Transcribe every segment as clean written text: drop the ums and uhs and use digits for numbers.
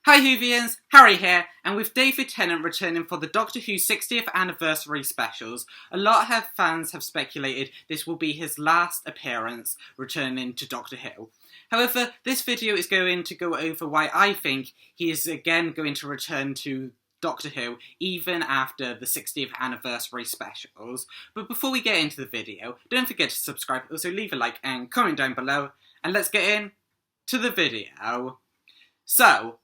Hi Whovians, Harry here, and with David Tennant returning for the Doctor Who 60th anniversary specials, a lot of fans have speculated this will be his last appearance returning to Doctor Who. However, this video is going to go over why I think he is again going to return to Doctor Who even after the 60th anniversary specials. But before we get into the video, don't forget to subscribe, also leave a like and comment down below, and let's get into the video. So,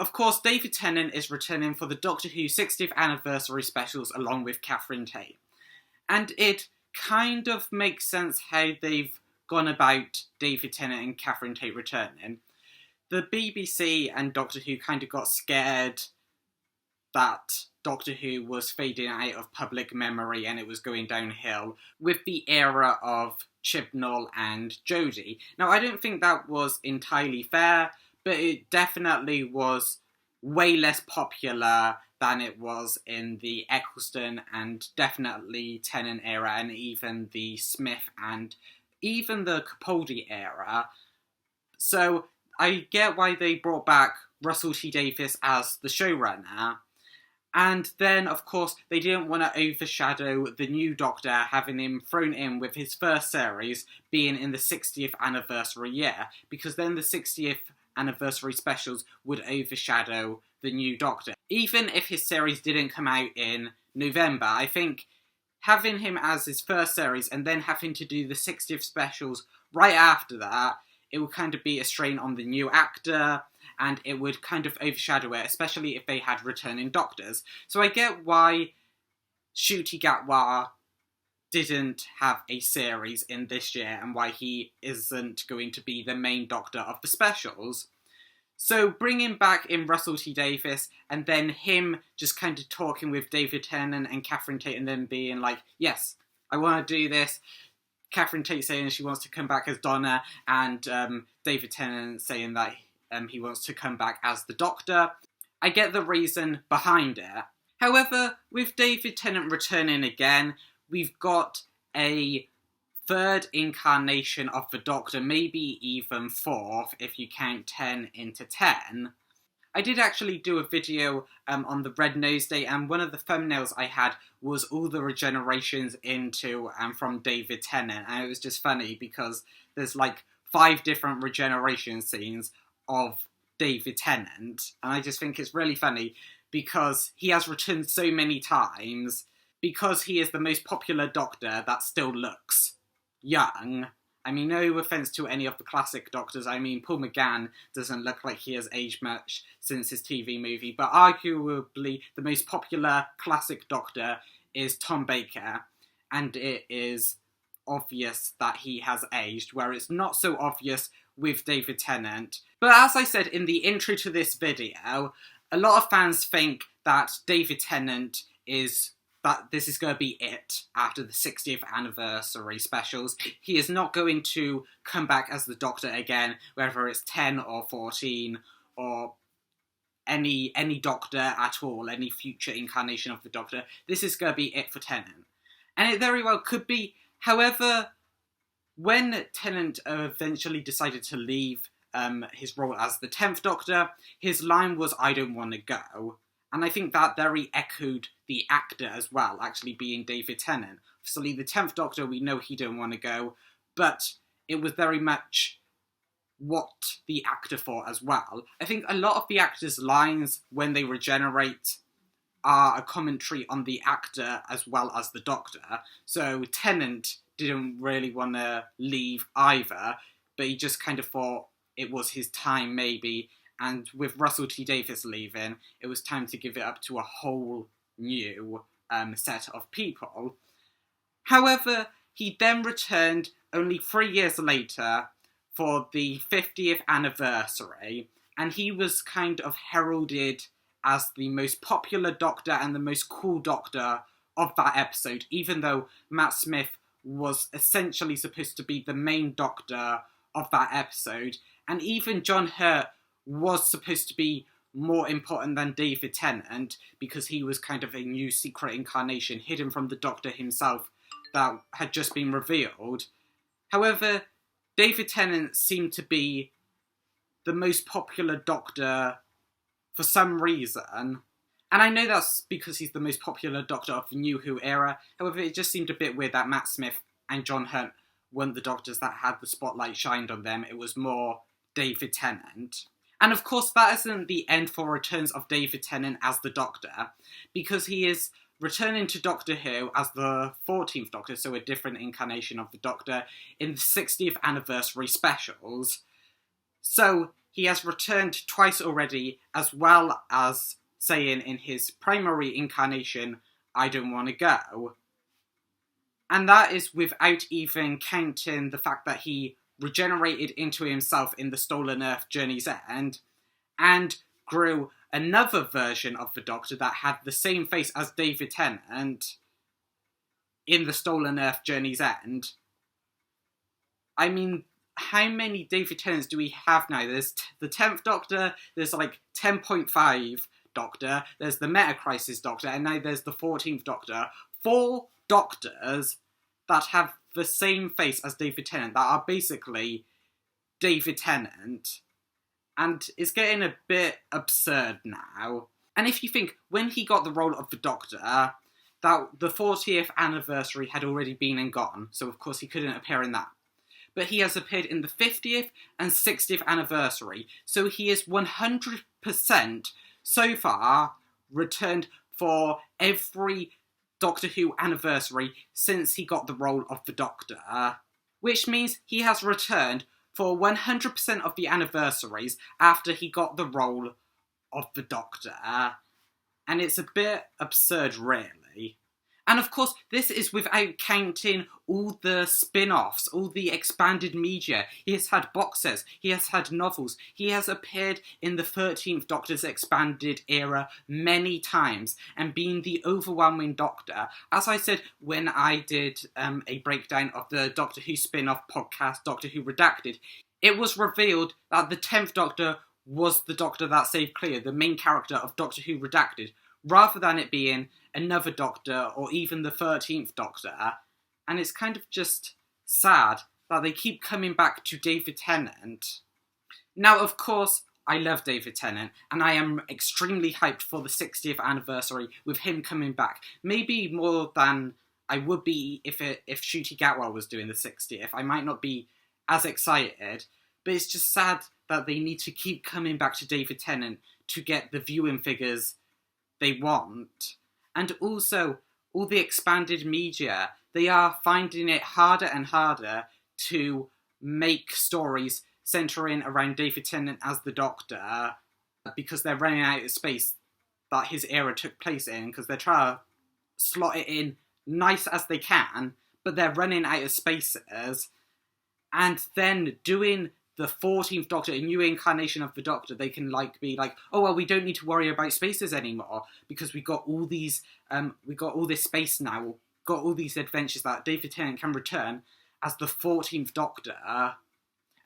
of course, David Tennant is returning for the Doctor Who 60th anniversary specials along with Catherine Tate. And it kind of makes sense how they've gone about David Tennant and Catherine Tate returning. The BBC and Doctor Who kind of got scared that Doctor Who was fading out of public memory and it was going downhill with the era of Chibnall and Jodie. Now, I don't think that was entirely fair, but it definitely was way less popular than it was in the Eccleston and definitely Tennant era, and even the Smith and even the Capaldi era. So I get why they brought back Russell T Davies as the showrunner. And then, of course, they didn't want to overshadow the new Doctor, having him thrown in with his first series being in the 60th anniversary year, because then the 60th anniversary specials would overshadow the new Doctor. Even if his series didn't come out in November, I think having him as his first series and then having to do the 60th specials right after that, it would kind of be a strain on the new actor, and it would kind of overshadow it, especially if they had returning Doctors. So I get why Ncuti Gatwa didn't have a series in this year and why he isn't going to be the main Doctor of the specials. So bringing back in Russell T Davies and then him just kind of talking with David Tennant and Catherine Tate and then being like, yes, I want to do this. Catherine Tate saying she wants to come back as Donna, and David Tennant saying that he wants to come back as the Doctor. I get the reason behind it. However, with David Tennant returning again, we've got a third incarnation of the Doctor, maybe even fourth if you count 10 into 10. I did actually do a video on the Red Nose Day, and one of the thumbnails I had was all the regenerations into and from David Tennant, and it was just funny because there's like 5 different regeneration scenes of David Tennant, and I just think it's really funny because he has returned so many times, because he is the most popular Doctor that still looks young. I mean, no offence to any of the classic Doctors. I mean, Paul McGann doesn't look like he has aged much since his TV movie, but arguably the most popular classic Doctor is Tom Baker, and it is obvious that he has aged, where it's not so obvious with David Tennant. But as I said in the intro to this video, a lot of fans think that David Tennant that this is going to be it after the 60th anniversary specials. He is not going to come back as the Doctor again, whether it's 10 or 14 or any Doctor at all, any future incarnation of the Doctor. This is going to be it for Tennant. And it very well could be. However, when Tennant eventually decided to leave his role as the 10th Doctor, his line was, "I don't want to go." And I think that very echoed the actor as well, actually being David Tennant. Obviously, the 10th Doctor, we know he didn't want to go, but it was very much what the actor thought as well. I think a lot of the actors' lines, when they regenerate, are a commentary on the actor as well as the Doctor. So Tennant didn't really want to leave either, but he just kind of thought it was his time, maybe. And with Russell T Davies leaving, it was time to give it up to a whole new set of people. However, he then returned only 3 years later for the 50th anniversary, and he was kind of heralded as the most popular Doctor and the most cool Doctor of that episode, even though Matt Smith was essentially supposed to be the main Doctor of that episode, and even John Hurt was supposed to be more important than David Tennant because he was kind of a new secret incarnation hidden from the Doctor himself that had just been revealed. However, David Tennant seemed to be the most popular Doctor for some reason. And I know that's because he's the most popular Doctor of the New Who era. However, it just seemed a bit weird that Matt Smith and John Hunt weren't the Doctors that had the spotlight shined on them. It was more David Tennant. And of course, that isn't the end for returns of David Tennant as the Doctor, because he is returning to Doctor Who as the 14th Doctor, so a different incarnation of the Doctor, in the 60th anniversary specials. So he has returned twice already, as well as saying in his primary incarnation, "I don't want to go." And that is without even counting the fact that he regenerated into himself in the Stolen Earth Journey's End, and grew another version of the Doctor that had the same face as David Tennant in the Stolen Earth Journey's End. I mean, how many David Tennants do we have now? There's the 10th Doctor, there's like 10.5 Doctor, there's the Meta Crisis Doctor, and now there's the 14th Doctor. 4 Doctors that have the same face as David Tennant, that are basically David Tennant. And it's getting a bit absurd now. And if you think, when he got the role of the Doctor, that the 40th anniversary had already been and gone, so of course he couldn't appear in that. But he has appeared in the 50th and 60th anniversary, so he is 100% so far returned for every Doctor Who anniversary since he got the role of the Doctor. Which means he has returned for 100% of the anniversaries after he got the role of the Doctor. And it's a bit absurd, really. And of course, this is without counting all the spin-offs, all the expanded media. He has had box sets, he has had novels, he has appeared in the 13th Doctor's expanded era many times, and been the overwhelming Doctor. As I said when I did a breakdown of the Doctor Who spin-off podcast, Doctor Who Redacted, it was revealed that the 10th Doctor was the Doctor that saved Clea, the main character of Doctor Who Redacted, rather than it being another Doctor or even the 13th Doctor. And it's kind of just sad that they keep coming back to David Tennant. Now, of course, I love David Tennant, and I am extremely hyped for the 60th anniversary with him coming back. Maybe more than I would be if Ncuti Gatwa was doing the 60th. I might not be as excited, but it's just sad that they need to keep coming back to David Tennant to get the viewing figures they want. And also, all the expanded media, they are finding it harder and harder to make stories centering around David Tennant as the Doctor, because they're running out of space that his era took place in, because they're trying to slot it in nice as they can, but they're running out of spaces. And then doing the 14th Doctor, a new incarnation of the Doctor, they can be like, oh well, we don't need to worry about spaces anymore because we got all these, we got all this space now. We've got all these adventures that David Tennant can return as the 14th Doctor.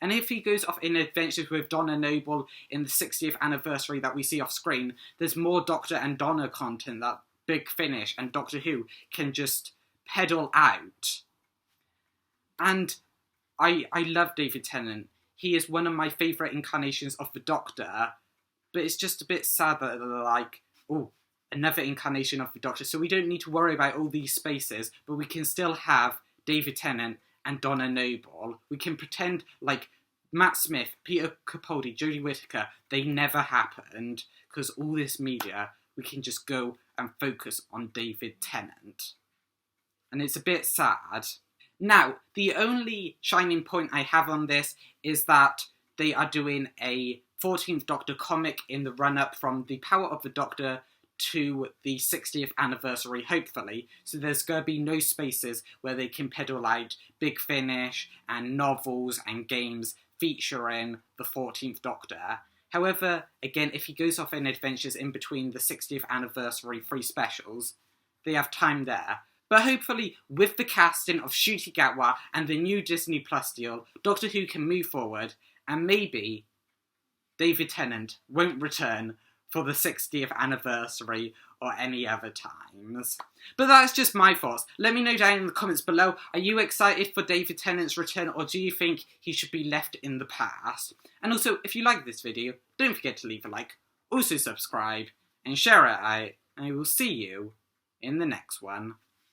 And if he goes off in adventures with Donna Noble in the 60th anniversary that we see off screen, there's more Doctor and Donna content that Big Finish and Doctor Who can just peddle out. And I love David Tennant. He is one of my favourite incarnations of the Doctor, but it's just a bit sad that they're like, oh, another incarnation of the Doctor, so we don't need to worry about all these spaces, but we can still have David Tennant and Donna Noble. We can pretend like Matt Smith, Peter Capaldi, Jodie Whittaker, they never happened, because all this media, we can just go and focus on David Tennant. And it's a bit sad. Now, the only shining point I have on this is that they are doing a 14th Doctor comic in the run-up from the Power of the Doctor to the 60th anniversary, hopefully. So there's going to be no spaces where they can peddle out Big Finish and novels and games featuring the 14th Doctor. However, again, if he goes off in adventures in between the 60th anniversary free specials, they have time there. But hopefully, with the casting of Ncuti Gatwa and the new Disney Plus deal, Doctor Who can move forward, and maybe David Tennant won't return for the 60th anniversary or any other times. But that's just my thoughts. Let me know down in the comments below, are you excited for David Tennant's return, or do you think he should be left in the past? And also, if you like this video, don't forget to leave a like. Also subscribe and share it out, and I will see you in the next one.